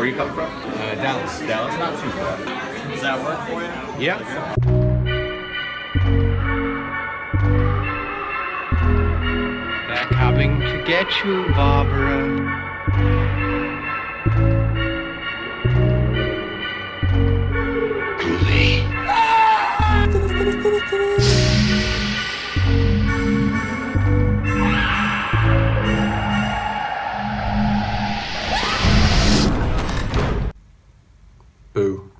Where are you coming from? Dallas. Dallas, not too far. Does that work for you? Yeah. They're coming to get you, Barbara. Groovy. Boo.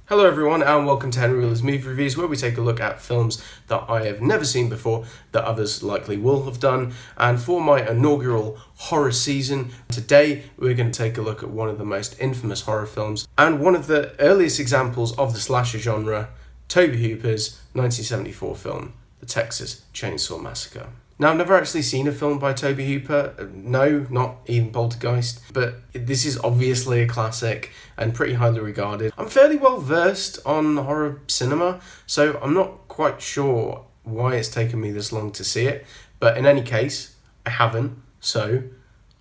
Hello everyone and welcome to Henry Wheeler's Movie Reviews, where we take a look at films that I have never seen before that others likely will have done. And for my inaugural horror season, today we're going to take a look at one of the most infamous horror films and one of the earliest examples of the slasher genre, Tobe Hooper's 1974 film, The Texas Chainsaw Massacre. Now, I've never actually seen a film by Tobe Hooper, no, not even Poltergeist, but this is obviously a classic and pretty highly regarded. I'm fairly well versed on horror cinema, so I'm not quite sure why it's taken me this long to see it, but in any case, I haven't, so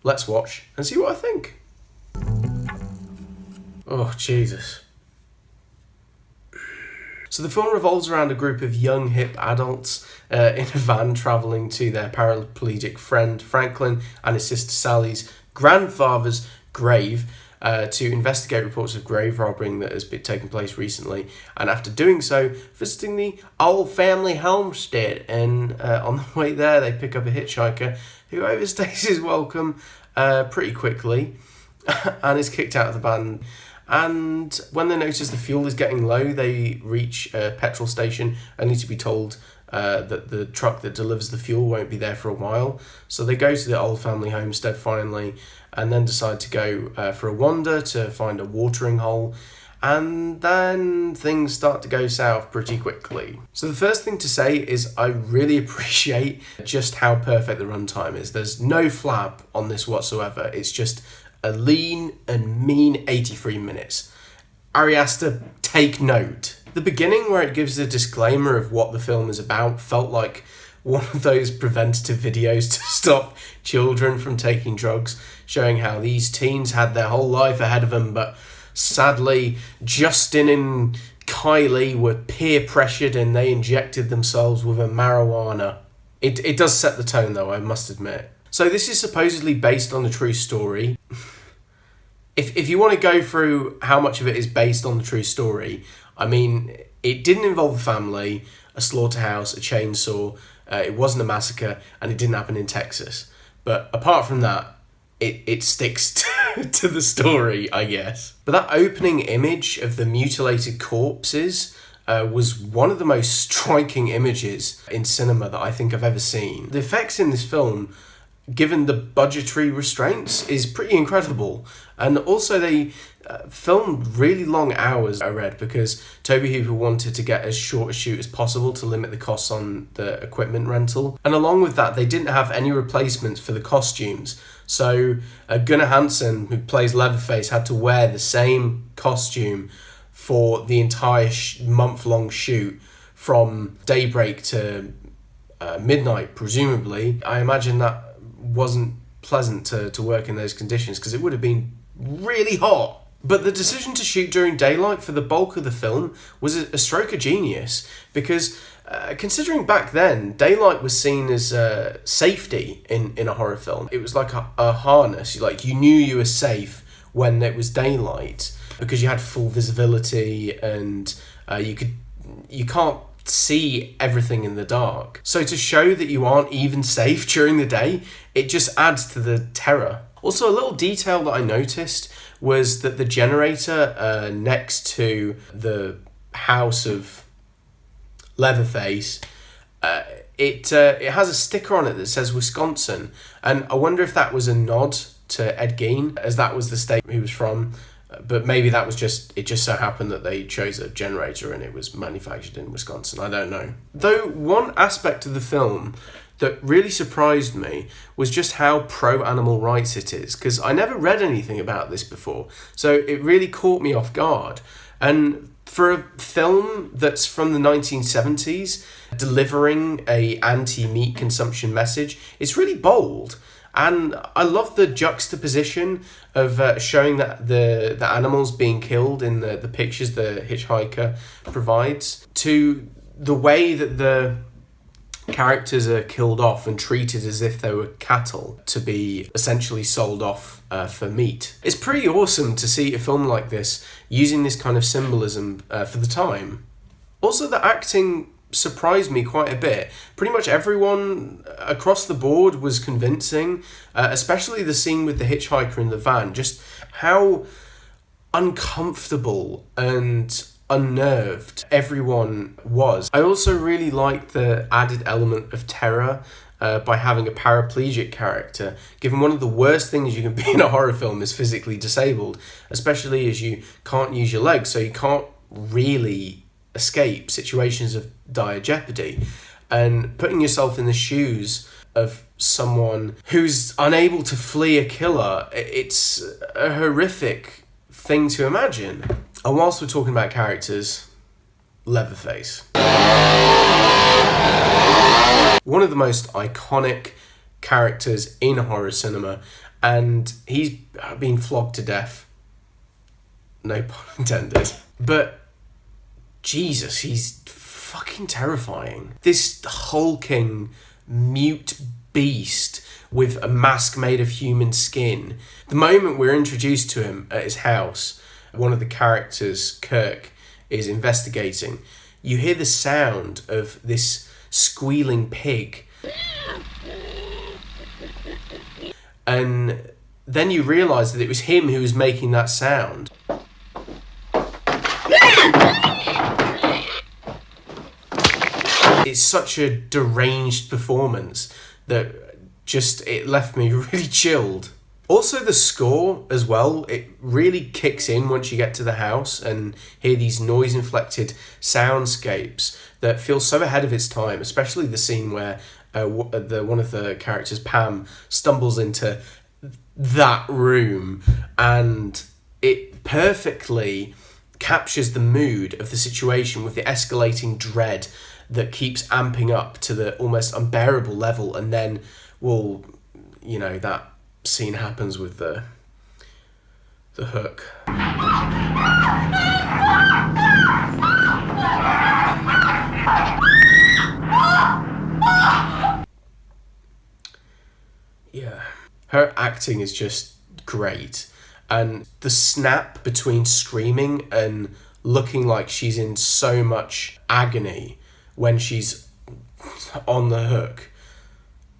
let's watch and see what I think. Oh, Jesus. So the film revolves around a group of young, hip adults in a van travelling to their paraplegic friend Franklin and his sister Sally's grandfather's grave to investigate reports of grave robbing that has been taken place recently. And after doing so, visiting the old family homestead. And on the way there, they pick up a hitchhiker who overstays his welcome pretty quickly and is kicked out of the van. And when they notice the fuel is getting low, they reach a petrol station only to be told that the truck that delivers the fuel won't be there for a while. So they go to the old family homestead finally and then decide to go for a wander to find a watering hole. And then things start to go south pretty quickly. So the first thing to say is I really appreciate just how perfect the runtime is. There's no flab on this whatsoever. It's just a lean and mean 83 minutes. Ari Aster, take note. The beginning, where it gives a disclaimer of what the film is about, felt like one of those preventative videos to stop children from taking drugs, showing how these teens had their whole life ahead of them, but sadly Justin and Kylie were peer pressured and they injected themselves with a marijuana. It does set the tone though, I must admit. So this is supposedly based on a true story. If you want to go through how much of it is based on the true story, I mean, it didn't involve a family, a slaughterhouse, a chainsaw, it wasn't a massacre, and it didn't happen in Texas. But apart from that, it sticks to the story, I guess. But that opening image of the mutilated corpses was one of the most striking images in cinema that I think I've ever seen. The effects in this film, given the budgetary restraints, is pretty incredible. And also they filmed really long hours, I read, because Tobe Hooper wanted to get as short a shoot as possible to limit the costs on the equipment rental. And along with that, they didn't have any replacements for the costumes. So Gunnar Hansen, who plays Leatherface, had to wear the same costume for the entire month-long shoot from daybreak to midnight, presumably. I imagine that wasn't pleasant to work in those conditions because it would have been really hot. But the decision to shoot during daylight for the bulk of the film was a stroke of genius because considering back then, daylight was seen as safety in a horror film. It was like a harness. Like you knew you were safe when it was daylight because you had full visibility and you can't see everything in the dark. So to show that you aren't even safe during the day, it just adds to the terror. Also, a little detail that I noticed was that the generator next to the house of Leatherface, it has a sticker on it that says Wisconsin, and I wonder if that was a nod to Ed Gein, as that was the state he was from. But maybe that was it just so happened that they chose a generator and it was manufactured in Wisconsin. I don't know. Though one aspect of the film that really surprised me was just how pro-animal rights it is, because I never read anything about this before. So it really caught me off guard. And for a film that's from the 1970s, delivering a anti-meat consumption message, it's really bold. And I love the juxtaposition of showing that the animals being killed in the pictures the hitchhiker provides to the way that the characters are killed off and treated as if they were cattle to be essentially sold off for meat. It's pretty awesome to see a film like this using this kind of symbolism for the time. Also, the acting surprised me quite a bit. Pretty much everyone across the board was convincing, especially the scene with the hitchhiker in the van, just how uncomfortable and unnerved everyone was. I also really liked the added element of terror by having a paraplegic character, given one of the worst things you can be in a horror film is physically disabled, especially as you can't use your legs, so you can't really escape situations of dire jeopardy. And putting yourself in the shoes of someone who's unable to flee a killer, it's a horrific thing to imagine. And whilst we're talking about characters, Leatherface. One of the most iconic characters in horror cinema, and he's been flogged to death. No pun intended. But Jesus, he's fucking terrifying. This hulking, mute beast with a mask made of human skin. The moment we're introduced to him at his house, one of the characters, Kirk, is investigating. You hear the sound of this squealing pig. And then you realise that it was him who was making that sound. It's such a deranged performance that it left me really chilled. Also the score as well, it really kicks in once you get to the house and hear these noise-inflected soundscapes that feel so ahead of its time, especially the scene where one of the characters, Pam, stumbles into that room, and it perfectly captures the mood of the situation with the escalating dread that keeps amping up to the almost unbearable level, and then, well, you know, that scene happens with the hook. Yeah. Her acting is just great. And the snap between screaming and looking like she's in so much agony when she's on the hook,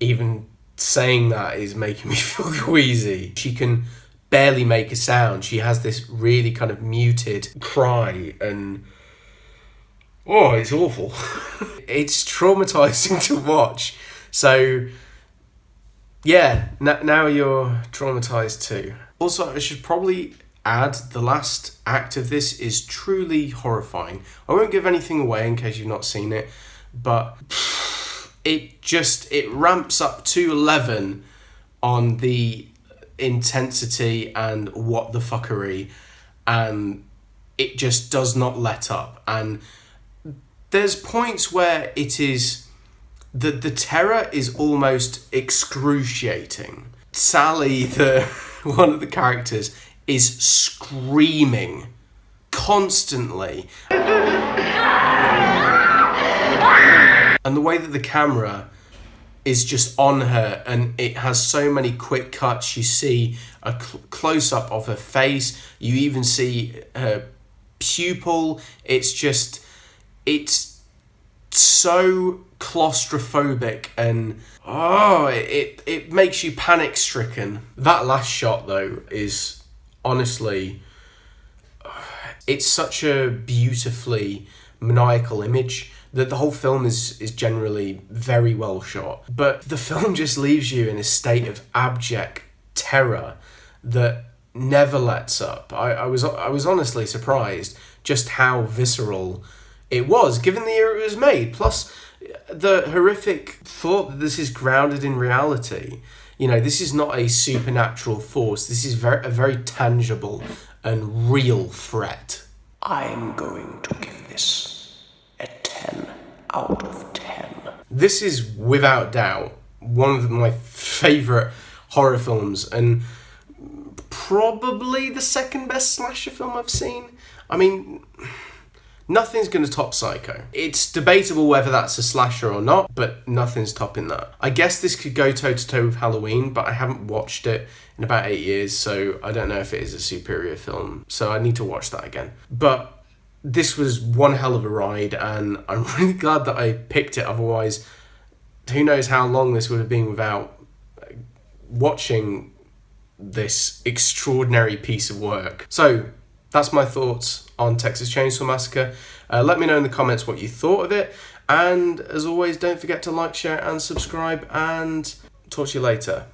even saying that is making me feel queasy. She can barely make a sound. She has this really kind of muted cry, and oh, it's awful. It's traumatizing to watch. So yeah, now you're traumatized too. Also, I should probably add, the last act of this is truly horrifying. I won't give anything away in case you've not seen it, but it ramps up to 11 on the intensity and what the fuckery, and it just does not let up. And there's points where it is the terror is almost excruciating. Sally, one of the characters, is screaming constantly. And the way that the camera is just on her, and it has so many quick cuts. You see a close-up of her face. You even see her pupil. It's so claustrophobic, and it makes you panic-stricken. That last shot, though, is honestly, it's such a beautifully maniacal image that the whole film is generally very well shot. But the film just leaves you in a state of abject terror that never lets up. I was honestly surprised just how visceral it was, given the year it was made. Plus, the horrific thought that this is grounded in reality. You know, this is not a supernatural force. This is a very tangible and real threat. I'm going to give this a 10 out of 10. This is, without doubt, one of my favourite horror films, and probably the second best slasher film I've seen. I mean, nothing's going to top Psycho. It's debatable whether that's a slasher or not, but nothing's topping that. I guess this could go toe-to-toe with Halloween, but I haven't watched it in about 8 years, so I don't know if it is a superior film, so I need to watch that again. But this was one hell of a ride, and I'm really glad that I picked it. Otherwise, who knows how long this would have been without watching this extraordinary piece of work. So that's my thoughts on Texas Chainsaw Massacre. Let me know in the comments what you thought of it, and as always, don't forget to like, share and subscribe, and talk to you later.